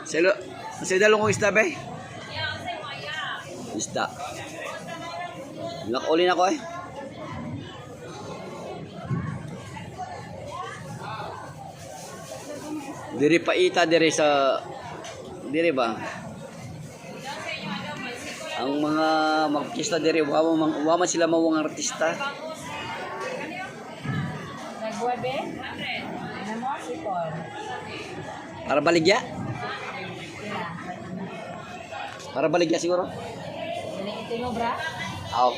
Silo, sa dalong kong isda, be? Isda. Nakuli na ko eh. Diri pa ita, diri sa... Diri ba? Ang mga mag-artista diri, wama sila mawang artista. Nagwabe? Ano mo? Sipon. Para baligya? Para baligya siguro? Ito mo, bra? Aw.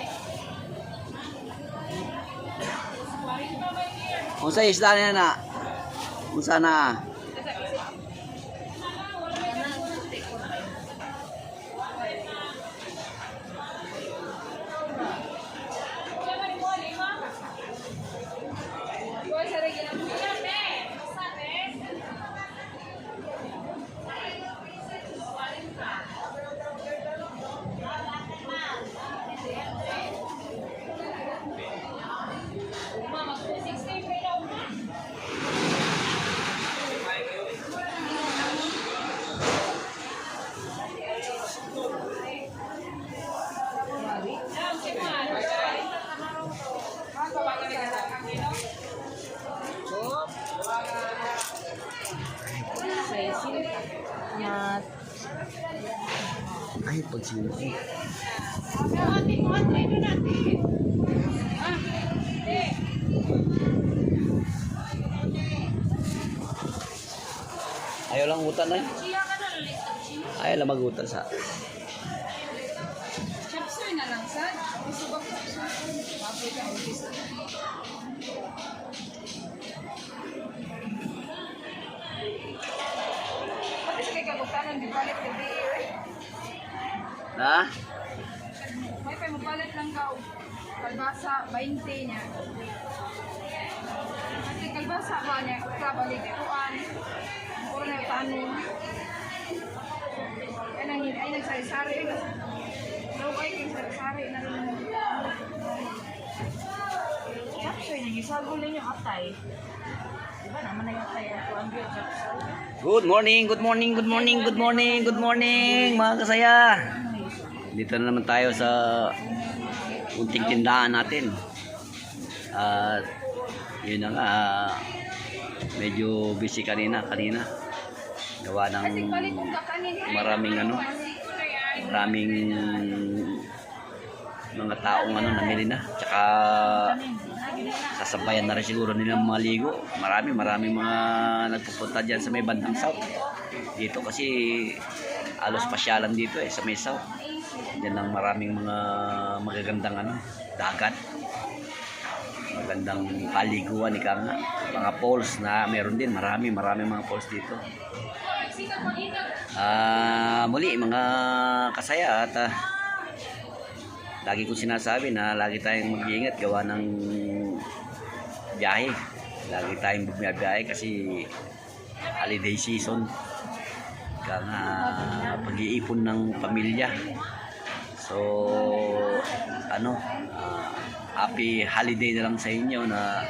Unsa isda na na? Unsa na? Ay, pagsino. Ayaw lang utan na. Ayaw lang magutan sa. Chapsoy na lang, sad. Isubak chapsoy. Mapoy ka ulis. Pati sa kay kabuktanan, di palit ka di eh. Ha? May pa mapalit lang ka. Kalbasa, 20 niya. Kasi kalbasa ba niya, kabalik kuan. Puro na yung tanong. Ay nagsari-sari. Low ay kay sari-sari na rin. Chapsoy niya, isagol ninyo atay. Diba naman na yung atay ako ang good chapsoy. Good morning, good morning, good morning, good morning, good morning, mga kasaya. Dito na naman tayo sa unting tindahan natin. At yun na nga, medyo busy kanina. Gawa ng maraming mga taong namili na. Tsaka sasabayan na rin siguro nilang maligo. Maraming mga nagpupunta dyan sa may bandang south. Dito kasi alos pasyalan dito sa may south. Diyan ang maraming mga magagandang dagat. Magandang paliguan ika nga. Mga falls na meron din. Maraming mga falls dito. Muli mga kasaya at lagi kong sinasabi na lagi tayong mag-iingat gawa ng biyahe. Lagi tayong bumiyabiyahe kasi holiday season. Kaya pag-iipon ng pamilya. So happy holiday na lang sa inyo na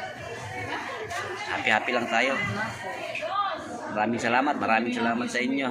happy lang tayo. Maraming salamat sa inyo.